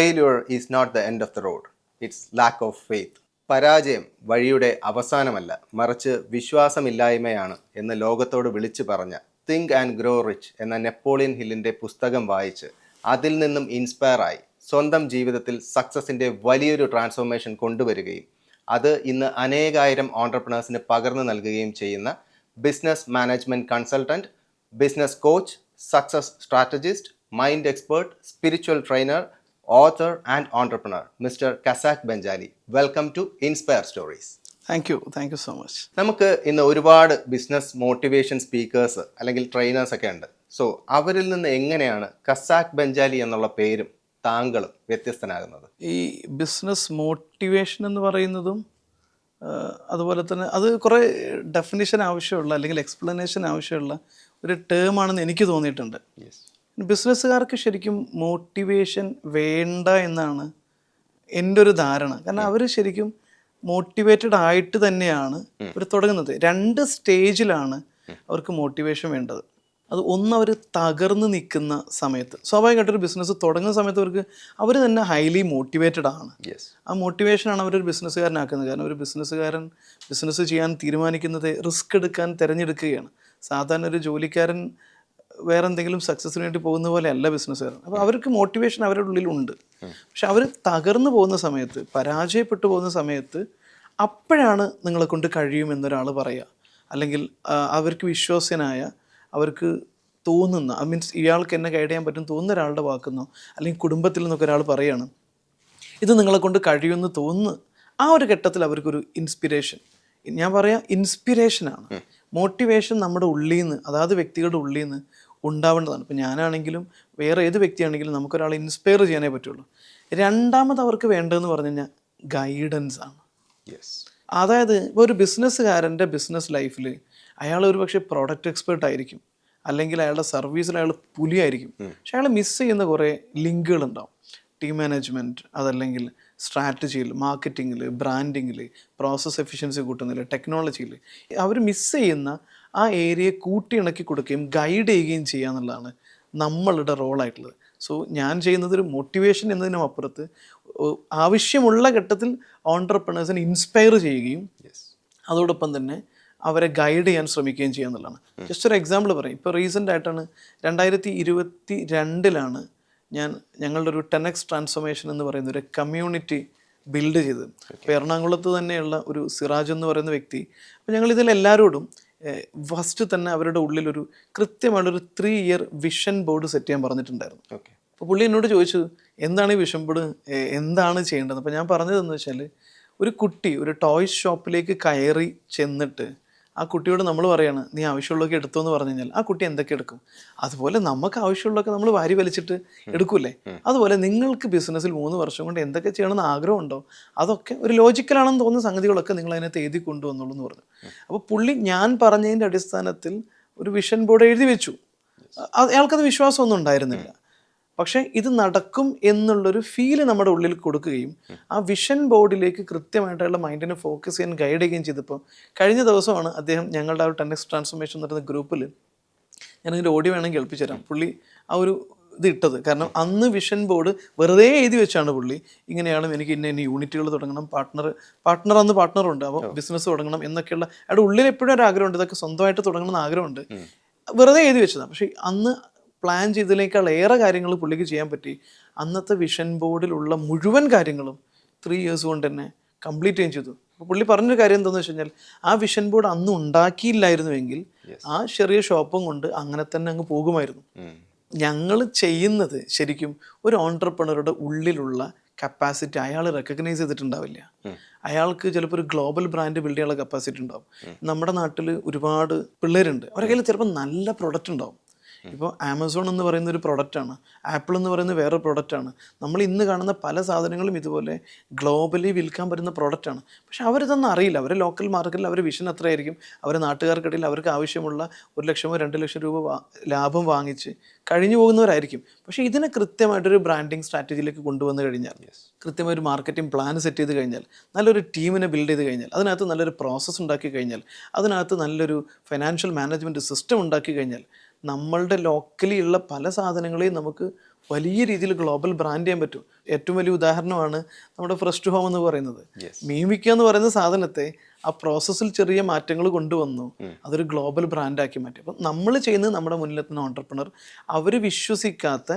Failure is not the end of the road, it's lack of faith. പരാജയം വഴിയുടെ അവസാനമല്ല, മറിച്ച് വിശ്വാസമില്ലായ്മയാണ് എന്ന് ലോകത്തോട് വിളിച്ചു പറഞ്ഞ തിങ്ക് ആൻഡ് ഗ്രോ റിച്ച് എന്ന നെപ്പോളിയൻ ഹില്ലിൻ്റെ പുസ്തകം വായിച്ച് അതിൽ നിന്നും ഇൻസ്പയർ ആയി സ്വന്തം ജീവിതത്തിൽ സക്സസിൻ്റെ വലിയൊരു ട്രാൻസ്ഫോർമേഷൻ കൊണ്ടുവരികയും അത് ഇന്ന് അനേകായിരം ഓൺട്രപ്രണേഴ്സിന് പകർന്നു നൽകുകയും ചെയ്യുന്ന business management consultant, business coach, success strategist, mind expert, spiritual trainer, author and entrepreneur, Mr. Kasak Benjali. Welcome to Inspire Stories. Thank you so much. നമുക്ക് ഇന്ന് ഒരുപാട് ബിസിനസ് മോട്ടിവേഷൻ സ്പീക്കേഴ്സ് അല്ലെങ്കിൽ ട്രെയിനേഴ്സ് ഒക്കെ ഉണ്ട്. സോ അവരിൽ നിന്ന് എങ്ങനെയാണ് കസാക് ബെഞ്ചാലി എന്നുള്ള പേരും താങ്കളും വ്യത്യസ്തനാകുന്നത്? ഈ ബിസിനസ് മോട്ടിവേഷൻ എന്ന് പറയുന്നതും അതുപോലെ തന്നെ അത് കുറേ ഡെഫിനിഷൻ ആവശ്യമുള്ള അല്ലെങ്കിൽ എക്സ്പ്ലനേഷൻ ആവശ്യമുള്ള ഒരു ടേം ആണെന്ന് എനിക്ക് തോന്നിയിട്ടുണ്ട്. ബിസിനസ്സുകാർക്ക് ശരിക്കും മോട്ടിവേഷൻ വേണ്ട എന്നാണ് എൻ്റെ ഒരു ധാരണ. കാരണം അവർ ശരിക്കും മോട്ടിവേറ്റഡ് ആയിട്ട് തന്നെയാണ് അവർ തുടങ്ങുന്നത്. 2 സ്റ്റേജിലാണ് അവർക്ക് മോട്ടിവേഷൻ വേണ്ടത്. അത് ഒന്ന്, അവർ തകർന്ന് നിൽക്കുന്ന സമയത്ത്, സ്വാഭാവികമായിട്ടൊരു ബിസിനസ് തുടങ്ങുന്ന സമയത്ത് അവർ തന്നെ ഹൈലി മോട്ടിവേറ്റഡ് ആണ്. ആ മോട്ടിവേഷനാണ് അവരൊരു ബിസിനസ്സുകാരനാക്കുന്നത്. കാരണം ഒരു ബിസിനസ്സുകാരൻ ബിസിനസ് ചെയ്യാൻ തീരുമാനിക്കുന്നത് റിസ്ക് എടുക്കാൻ തിരഞ്ഞെടുക്കുകയാണ്. സാധാരണ ഒരു ജോലിക്കാരൻ വേറെ എന്തെങ്കിലും സക്സസ്സിന് വേണ്ടി പോകുന്ന പോലെ അല്ല ബിസിനസ്സുകാരൻ. അപ്പോൾ അവർക്ക് മോട്ടിവേഷൻ അവരുടെ ഉള്ളിലുണ്ട്. പക്ഷെ അവർ തകർന്നു പോകുന്ന സമയത്ത്, പരാജയപ്പെട്ടു പോകുന്ന സമയത്ത്, അപ്പോഴാണ് നിങ്ങളെ കൊണ്ട് കഴിയുമെന്നൊരാൾ പറയുക, അല്ലെങ്കിൽ അവർക്ക് വിശ്വാസ്യനായ, അവർക്ക് തോന്നുന്ന, മീൻസ് ഇയാൾക്ക് എന്നെ ഗൈഡ് ചെയ്യാൻ പറ്റും തോന്നുന്ന ഒരാളുടെ വാക്കുന്നോ അല്ലെങ്കിൽ കുടുംബത്തിൽ നിന്നൊക്കെ ഒരാൾ പറയുകയാണ് ഇത് നിങ്ങളെ കൊണ്ട് കഴിയുമെന്ന് തോന്നുന്നു. ആ ഒരു ഘട്ടത്തിൽ അവർക്കൊരു ഇൻസ്പിരേഷൻ, ഞാൻ പറയാം ഇൻസ്പിരേഷനാണ്. മോട്ടിവേഷൻ നമ്മുടെ ഉള്ളിൽ നിന്ന്, അതാത് വ്യക്തികളുടെ ഉള്ളിൽ നിന്ന് ഉണ്ടാവേണ്ടതാണ്. ഇപ്പോൾ ഞാനാണെങ്കിലും വേറെ ഏത് വ്യക്തിയാണെങ്കിലും നമുക്കൊരാളെ ഇൻസ്പയർ ചെയ്യാനേ പറ്റുള്ളൂ. രണ്ടാമത് അവർക്ക് വേണ്ടതെന്ന് പറഞ്ഞു കഴിഞ്ഞാൽ ഗൈഡൻസ് ആണ്. അതായത് ഇപ്പോൾ ഒരു ബിസിനസ്സുകാരൻ്റെ ബിസിനസ് ലൈഫിൽ അയാൾ ഒരു പക്ഷേ പ്രോഡക്റ്റ് എക്സ്പേർട്ട് ആയിരിക്കും, അല്ലെങ്കിൽ അയാളുടെ സർവീസിൽ അയാൾ പുലിയായിരിക്കും. പക്ഷെ അയാൾ മിസ് ചെയ്യുന്ന കുറേ ലിങ്കുകളുണ്ടാവും. ടീം മാനേജ്മെൻറ്റ്, അതല്ലെങ്കിൽ സ്ട്രാറ്റജിയിൽ, മാർക്കറ്റിങ്ങിൽ, ബ്രാൻഡിങ്ങിൽ, പ്രോസസ് എഫിഷ്യൻസി കൂട്ടുന്നതിൽ, ടെക്നോളജിയിൽ അവർ മിസ് ചെയ്യുന്ന ആ ഏരിയയെ കൂട്ടിയിണക്കി കൊടുക്കുകയും ഗൈഡ് ചെയ്യുകയും ചെയ്യുക എന്നുള്ളതാണ് നമ്മളുടെ റോളായിട്ടുള്ളത്. സോ ഞാൻ ചെയ്യുന്നത് ഒരു മോട്ടിവേഷൻ എന്നതിനും അപ്പുറത്ത് ആവശ്യമുള്ള ഘട്ടത്തിൽ ഓൺട്രപ്രണേഴ്സിനെ ഇൻസ്പയർ ചെയ്യുകയും അതോടൊപ്പം തന്നെ അവരെ ഗൈഡ് ചെയ്യാൻ ശ്രമിക്കുകയും ചെയ്യുക എന്നുള്ളതാണ്. ജസ്റ്റ് ഒരു എക്സാമ്പിൾ പറയും. ഇപ്പോൾ റീസെൻ്റ് ആയിട്ടാണ് 2022 ഞങ്ങളുടെ ഒരു 10x ട്രാൻസ്ഫോർമേഷൻ എന്ന് പറയുന്ന ഒരു കമ്മ്യൂണിറ്റി ബിൽഡ് ചെയ്തത്. ഇപ്പോൾ എറണാകുളത്ത് തന്നെയുള്ള ഒരു സിറാജ് എന്ന് പറയുന്ന വ്യക്തി, അപ്പോൾ ഞങ്ങൾ എല്ലാവരോടും ഫസ്റ്റ് തന്നെ അവരുടെ ഉള്ളിലൊരു കൃത്യമായിട്ടൊരു 3 ഇയർ വിഷൻ ബോർഡ് സെറ്റ് ചെയ്യാൻ പറഞ്ഞിട്ടുണ്ടായിരുന്നു. അപ്പോൾ പുള്ളി എന്നോട് ചോദിച്ചു എന്താണ് ഈ വിഷൻ ബോർഡ്, എന്താണ് ചെയ്യേണ്ടത്? അപ്പോൾ ഞാൻ പറഞ്ഞതെന്ന് വെച്ചാൽ, ഒരു കുട്ടി ഒരു ടോയ്സ് ഷോപ്പിലേക്ക് കയറി ചെന്നിട്ട് ആ കുട്ടിയോട് നമ്മൾ പറയാണ് നീ ആവശ്യമുള്ളതൊക്കെ എടുത്തോ എന്ന് പറഞ്ഞു കഴിഞ്ഞാൽ ആ കുട്ടി എന്തൊക്കെ എടുക്കും? അതുപോലെ നമുക്ക് ആവശ്യമുള്ളതൊക്കെ നമ്മൾ വാരി വലിച്ചിട്ട് എടുക്കൂലേ? അതുപോലെ നിങ്ങൾക്ക് ബിസിനസ്സിൽ 3 വർഷം കൊണ്ട് എന്തൊക്കെ ചെയ്യണമെന്ന് ആഗ്രഹമുണ്ടോ, അതൊക്കെ ഒരു ലോജിക്കലാണെന്ന് തോന്നുന്ന സംഗതികളൊക്കെ നിങ്ങൾ അതിനകത്ത് എഴുതി കൊണ്ടുവന്നുള്ളൂ എന്ന് പറഞ്ഞു. അപ്പോൾ പുള്ളി ഞാൻ പറഞ്ഞതിൻ്റെ അടിസ്ഥാനത്തിൽ ഒരു വിഷൻ ബോർഡ് എഴുതി വെച്ചു. അയാൾക്കത് വിശ്വാസമൊന്നും ഉണ്ടായിരുന്നില്ല. പക്ഷേ ഇത് നടക്കും എന്നുള്ളൊരു ഫീല് നമ്മുടെ ഉള്ളിൽ കൊടുക്കുകയും ആ വിഷൻ ബോർഡിലേക്ക് കൃത്യമായിട്ടുള്ള മൈൻഡിനെ ഫോക്കസ് ചെയ്യാൻ ഗൈഡ് ചെയ്യുകയും ചെയ്തപ്പോൾ കഴിഞ്ഞ ദിവസമാണ് അദ്ദേഹം ഞങ്ങളുടെ ആ ഒരു 10x ട്രാൻസ്ഫോർമേഷൻ എന്ന് പറയുന്ന ഗ്രൂപ്പിൽ, ഞാനതിൻ്റെ ഓഡിയോ വേണമെങ്കിൽ കേൾപ്പിച്ചു തരാം, പുള്ളി ആ ഒരു ഇത് ഇട്ടത്. കാരണം അന്ന് വിഷൻ ബോർഡ് വെറുതെ എഴുതി വെച്ചാണ് പുള്ളി ഇങ്ങനെയാണ് എനിക്ക് ഇന്ന യൂണിറ്റുകൾ തുടങ്ങണം, പാർട്ട്ണർ അന്ന് പാർട്ട്ണറുണ്ട്, അപ്പോൾ ബിസിനസ് തുടങ്ങണം എന്നൊക്കെയുള്ള അയാളുടെ ഉള്ളിൽ എപ്പോഴും ഒരു ആഗ്രഹമുണ്ട്, ഇതൊക്കെ സ്വന്തമായിട്ട് തുടങ്ങണമെന്ന് ആഗ്രഹമുണ്ട്, വെറുതെ എഴുതി വെച്ചതാണ്. പക്ഷേ അന്ന് പ്ലാൻ ചെയ്തതിനേക്കാൾ ഏറെ കാര്യങ്ങൾ പുള്ളിക്ക് ചെയ്യാൻ പറ്റി. അന്നത്തെ വിഷൻ ബോർഡിലുള്ള മുഴുവൻ കാര്യങ്ങളും 3 ഇയേഴ്സ് കൊണ്ട് തന്നെ കംപ്ലീറ്റ് ചെയ്യാൻ ചെയ്തു. അപ്പോൾ പുള്ളി പറഞ്ഞൊരു കാര്യം എന്താണെന്ന് വെച്ച് കഴിഞ്ഞാൽ, ആ വിഷൻ ബോർഡ് അന്ന് ഉണ്ടാക്കിയില്ലായിരുന്നുവെങ്കിൽ ആ ചെറിയ ഷോപ്പും കൊണ്ട് അങ്ങനെ തന്നെ അങ്ങ് പോകുമായിരുന്നു. ഞങ്ങൾ ചെയ്യുന്നത് ശരിക്കും ഒരു ഓൺട്രപ്രണറുടെ ഉള്ളിലുള്ള കപ്പാസിറ്റി അയാൾ റെക്കഗ്നൈസ് ചെയ്തിട്ടുണ്ടാവില്ല. അയാൾക്ക് ചിലപ്പോൾ ഒരു ഗ്ലോബൽ ബ്രാൻഡ് ബിൽഡ് ചെയ്യാനുള്ള കപ്പാസിറ്റി ഉണ്ടാവും. നമ്മുടെ നാട്ടിൽ ഒരുപാട് പിള്ളേരുണ്ട്, അവരുടെ കയ്യിൽ ചിലപ്പോൾ നല്ല പ്രൊഡക്റ്റ് ഉണ്ടാവും. ഇപ്പോൾ ആമസോൺ എന്ന് പറയുന്ന ഒരു പ്രൊഡക്റ്റാണ്, ആപ്പിൾ എന്ന് പറയുന്ന വേറെ പ്രൊഡക്റ്റാണ്. നമ്മൾ ഇന്ന് കാണുന്ന പല സാധനങ്ങളും ഇതുപോലെ ഗ്ലോബലി വിൽക്കാൻ പറ്റുന്ന പ്രൊഡക്റ്റാണ്. പക്ഷെ അവരിതൊന്നും അറിയില്ല. അവരെ ലോക്കൽ മാർക്കറ്റിൽ അവരുടെ വിഷൻ അത്രയായിരിക്കും. അവരെ നാട്ടുകാർക്കിടയിൽ അവർക്ക് ആവശ്യമുള്ള 1 ലക്ഷമോ 2 ലക്ഷം രൂപ ലാഭം വാങ്ങിച്ച് കഴിഞ്ഞു പോകുന്നവരായിരിക്കും. പക്ഷേ ഇതിനെ കൃത്യമായിട്ടൊരു ബ്രാൻഡിങ് സ്ട്രാറ്റജിയിലേക്ക് കൊണ്ടുവന്നു കഴിഞ്ഞാൽ, കൃത്യമായ ഒരു മാർക്കറ്റിംഗ് പ്ലാൻ സെറ്റ് ചെയ്ത് കഴിഞ്ഞാൽ, നല്ലൊരു ടീമിനെ ബിൽഡ് ചെയ്ത് കഴിഞ്ഞാൽ, അതിനകത്ത് നല്ലൊരു പ്രോസസ്സ് ഉണ്ടാക്കി കഴിഞ്ഞാൽ, അതിനകത്ത് നല്ലൊരു ഫൈനാൻഷ്യൽ മാനേജ്മെൻറ്റ് സിസ്റ്റം ഉണ്ടാക്കി കഴിഞ്ഞാൽ, നമ്മളുടെ ലോക്കലി ഉള്ള പല സാധനങ്ങളെയും നമുക്ക് വലിയ രീതിയിൽ ഗ്ലോബൽ ബ്രാൻഡ് ചെയ്യാൻ പറ്റും. ഏറ്റവും വലിയ ഉദാഹരണമാണ് നമ്മുടെ ഫ്രഷ് ടു ഹോം എന്ന് പറയുന്നത്. മീൻ വിൽക്കുക എന്ന് പറയുന്ന സാധനത്തെ ആ പ്രോസസ്സിൽ ചെറിയ മാറ്റങ്ങൾ കൊണ്ടുവന്നു അതൊരു ഗ്ലോബൽ ബ്രാൻഡാക്കി മാറ്റി. അപ്പം നമ്മൾ ചെയ്യുന്നത് നമ്മുടെ മുന്നിലെത്തുന്ന ഓൺട്രപ്രണർ അവർ വിശ്വസിക്കാത്ത,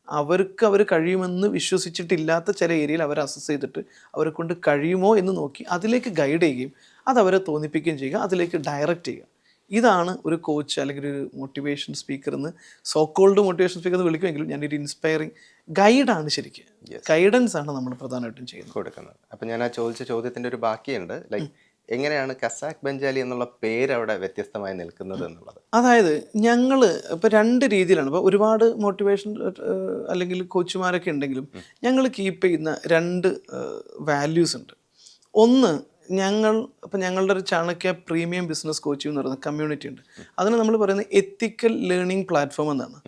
അവർക്ക് അവർ കഴിയുമെന്ന് വിശ്വസിച്ചിട്ടില്ലാത്ത ചില ഏരിയയിൽ അവർ അസസ് ചെയ്തിട്ട് അവരെ കൊണ്ട് കഴിയുമോ എന്ന് നോക്കി അതിലേക്ക് ഗൈഡ് ചെയ്യുകയും അത് അവരെ തോന്നിപ്പിക്കുകയും ചെയ്യുക, അതിലേക്ക് ഡയറക്റ്റ് ചെയ്യുക. ഇതാണ് ഒരു കോച്ച് അല്ലെങ്കിൽ ഒരു മോട്ടിവേഷൻ സ്പീക്കർ എന്ന്, സോക്കോൾഡ് മോട്ടിവേഷൻ സ്പീക്കർ എന്ന് വിളിക്കുമെങ്കിലും ഞാനൊരു ഇൻസ്പയറിങ് ഗൈഡാണ്. ശരിക്കും ഗൈഡൻസ് ആണ് നമ്മൾ പ്രധാനമായിട്ടും ചെയ്യുന്നത്, കൊടുക്കുന്നത്. അപ്പം ഞാൻ ആ ചോദിച്ച ചോദ്യത്തിൻ്റെ ഒരു ബാക്കിയുണ്ട്, ലൈക്ക് എങ്ങനെയാണ് ഖസാക്ക് ബെഞ്ചാലി എന്നുള്ള പേര് അവിടെ വ്യത്യസ്തമായി നിൽക്കുന്നത് എന്നുള്ളത്. അതായത് ഞങ്ങൾ ഇപ്പോൾ 2 രീതിയിലാണ്. ഇപ്പോൾ ഒരുപാട് മോട്ടിവേഷൻ അല്ലെങ്കിൽ കോച്ചുമാരൊക്കെ ഉണ്ടെങ്കിലും ഞങ്ങൾ കീപ്പ് ചെയ്യുന്ന 2 വാല്യൂസ് ഉണ്ട്. ഒന്ന്, ഞങ്ങളുടെ ഒരു ചാണക്യ പ്രീമിയം ബിസിനസ് കോച്ചിങ് എന്ന് പറയുന്ന കമ്മ്യൂണിറ്റി ഉണ്ട്. അതിന് നമ്മൾ പറയുന്നത് എത്തിക്കൽ ലേണിംഗ് പ്ലാറ്റ്ഫോം എന്നാണ്.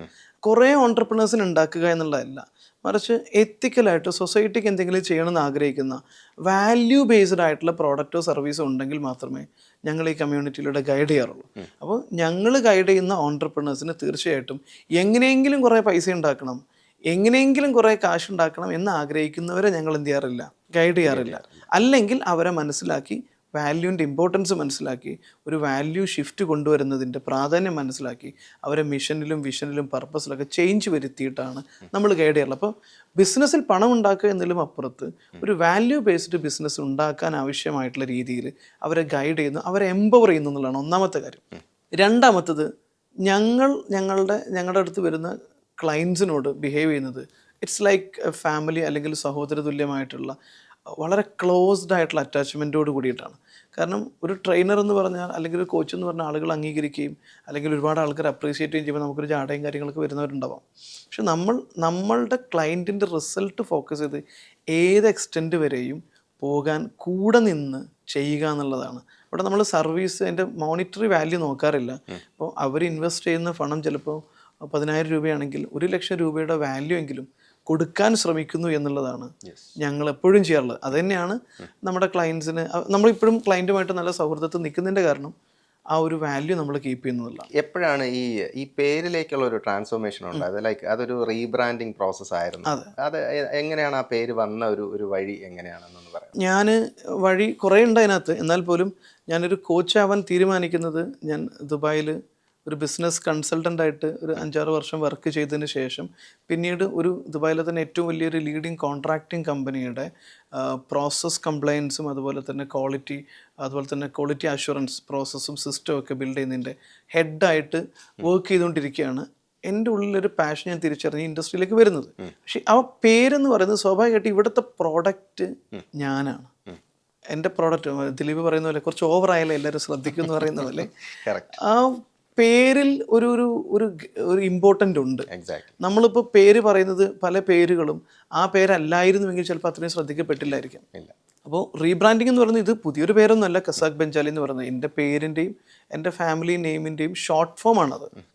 കുറേ ഓൺട്രപ്രണേഴ്സിന് ഉണ്ടാക്കുക എന്നുള്ളതല്ല, മറിച്ച് എത്തിക്കലായിട്ട് സൊസൈറ്റിക്ക് എന്തെങ്കിലും ചെയ്യണമെന്ന് ആഗ്രഹിക്കുന്ന വാല്യൂ ബേസ്ഡ് ആയിട്ടുള്ള പ്രോഡക്റ്റോ സർവീസോ ഉണ്ടെങ്കിൽ മാത്രമേ ഞങ്ങൾ ഈ കമ്മ്യൂണിറ്റിയിലൂടെ ഗൈഡ് ചെയ്യാറുള്ളൂ. അപ്പോൾ ഞങ്ങൾ ഗൈഡ് ചെയ്യുന്ന ഓൺട്രപ്രണേഴ്സിന് തീർച്ചയായിട്ടും എങ്ങനെയെങ്കിലും കുറേ പൈസ ഉണ്ടാക്കണം, എങ്ങനെയെങ്കിലും കുറേ കാശ് ഉണ്ടാക്കണം എന്ന് ആഗ്രഹിക്കുന്നവരെ ഞങ്ങൾ എന്ത് ചെയ്യാറില്ല, ഗൈഡ് ചെയ്യാറില്ല. അല്ലെങ്കിൽ അവരെ മനസ്സിലാക്കി വാല്യൂവിൻ്റെ ഇമ്പോർട്ടൻസ് മനസ്സിലാക്കി ഒരു വാല്യൂ ഷിഫ്റ്റ് കൊണ്ടുവരുന്നതിൻ്റെ പ്രാധാന്യം മനസ്സിലാക്കി അവരെ മിഷനിലും വിഷനിലും പർപ്പസിലൊക്കെ ചേഞ്ച് വരുത്തിയിട്ടാണ് നമ്മൾ ഗൈഡ് ചെയ്യാറുള്ളത്. അപ്പോൾ ബിസിനസ്സിൽ പണം ഉണ്ടാക്കുക എന്നതിലും അപ്പുറത്ത് ഒരു വാല്യൂ ബേസ്ഡ് ബിസിനസ് ഉണ്ടാക്കാൻ ആവശ്യമായിട്ടുള്ള രീതിയിൽ അവരെ ഗൈഡ് ചെയ്യുന്നു, അവരെ എംപവർ ചെയ്യുന്നു എന്നുള്ളതാണ് ഒന്നാമത്തെ കാര്യം. രണ്ടാമത്തത്, ഞങ്ങളുടെ അടുത്ത് വരുന്ന ക്ലയൻസിനോട് ബിഹേവ് ചെയ്യുന്നത് ഇറ്റ്സ് ലൈക്ക് ഫാമിലി അല്ലെങ്കിൽ സഹോദര തുല്യമായിട്ടുള്ള വളരെ ക്ലോസ്ഡ് ആയിട്ടുള്ള അറ്റാച്ച്മെൻറ്റോട് കൂടിയിട്ടാണ്. കാരണം ഒരു ട്രെയിനർ എന്ന് പറഞ്ഞാൽ അല്ലെങ്കിൽ ഒരു കോച്ച് എന്ന് പറഞ്ഞാൽ ആളുകൾ അംഗീകരിക്കുകയും അല്ലെങ്കിൽ ഒരുപാട് ആൾക്കാർ അപ്രീഷിയേറ്റ് ചെയ്യുകയും ചെയ്യുമ്പോൾ നമുക്കൊരു ജാടയും കാര്യങ്ങളൊക്കെ വരുന്നവരുണ്ടാവാം. പക്ഷെ നമ്മളുടെ ക്ലയൻറ്റിൻ്റെ റിസൾട്ട് ഫോക്കസ് ചെയ്ത് ഏത് എക്സ്റ്റെൻറ്റ് വരെയും പോകാൻ കൂടെ നിന്ന് ചെയ്യുക എന്നുള്ളതാണ്. അവിടെ നമ്മൾ സർവീസ് അതിൻ്റെ മോണിറ്ററി വാല്യൂ നോക്കാറില്ല. അപ്പോൾ അവർ ഇൻവെസ്റ്റ് ചെയ്യുന്ന പണം ചിലപ്പോൾ 10,000 രൂപയാണെങ്കിൽ 1 ലക്ഷം രൂപയുടെ വാല്യൂ എങ്കിലും കൊടുക്കാൻ ശ്രമിക്കുന്നു എന്നുള്ളതാണ് ഞങ്ങൾ എപ്പോഴും ചെയ്യാറുള്ളത്. അത് തന്നെയാണ് നമ്മുടെ ക്ലയൻസിന്, നമ്മളിപ്പോഴും ക്ലയൻറ്റുമായിട്ട് നല്ല സൗഹൃദത്തിൽ നിൽക്കുന്നതിൻ്റെ കാരണം ആ ഒരു വാല്യൂ നമ്മൾ കീപ്പ് ചെയ്യുന്നതല്ല. എപ്പോഴാണ് ഈ പേരിലേക്കുള്ള ഒരു ട്രാൻസ്ഫോർമേഷൻ ഉണ്ടായത്? ലൈക്ക് അതൊരു റീബ്രാൻഡിങ് പ്രോസസ് ആയിരുന്നു. അത് എങ്ങനെയാണ് ആ പേര് വന്ന ഒരു വഴി എങ്ങനെയാണെന്നൊന്ന് പറയാം. ഞാൻ വഴി കുറേ ഉണ്ട് അതിനകത്ത്. എന്നാൽ പോലും ഞാനൊരു കോച്ചാവാൻ തീരുമാനിക്കുന്നത്, ഞാൻ ദുബായിൽ ഒരു ബിസിനസ് കൺസൾട്ടൻ്റായിട്ട് ഒരു 5-6 വർഷം വർക്ക് ചെയ്തതിന് ശേഷം പിന്നീട് ഒരു ദുബായിലെ തന്നെ ഏറ്റവും വലിയൊരു ലീഡിങ് കോൺട്രാക്റ്റിംഗ് കമ്പനിയുടെ പ്രോസസ് കംപ്ലയൻസും അതുപോലെ തന്നെ ക്വാളിറ്റി അഷുറൻസ് പ്രോസസ്സും സിസ്റ്റവും ഒക്കെ ബിൽഡ് ചെയ്യുന്നതിൻ്റെ ഹെഡായിട്ട് വർക്ക് ചെയ്തുകൊണ്ടിരിക്കുകയാണ്. എൻ്റെ ഉള്ളിലൊരു പാഷൻ ഞാൻ തിരിച്ചറിഞ്ഞ് ഇൻഡസ്ട്രിയിലേക്ക് വരുന്നത്. പക്ഷേ ആ പേരെന്ന് പറയുന്നത് സ്വാഭാവികമായിട്ട് ഇവിടുത്തെ പ്രോഡക്റ്റ് ഞാനാണ്. എൻ്റെ പ്രോഡക്റ്റ് ദിലീപ് പറയുന്ന പോലെ കുറച്ച് ഓവറായാലും എല്ലാവരും ശ്രദ്ധിക്കും എന്ന് പറയുന്ന പോലെ ആ പേരിൽ ഒരു ഇമ്പോർട്ടൻ്റ് ഉണ്ട്. നമ്മളിപ്പോൾ പേര് പറയുന്നത് പല പേരുകളും ആ പേരല്ലായിരുന്നുവെങ്കിൽ ചിലപ്പോൾ അത്രയും ശ്രദ്ധിക്കപ്പെട്ടില്ലായിരിക്കാം. അപ്പോൾ റീബ്രാൻഡിങ് എന്ന് പറയുന്നത് ഇത് പുതിയൊരു പേരൊന്നുമല്ല. ഖസാക്ക് ബെഞ്ചാലി എന്ന് പറയുന്നത് എൻ്റെ പേരിൻ്റെയും എൻ്റെ ഫാമിലി നെയിമിൻ്റെയും ഷോർട്ട് ഫോം ആണത്.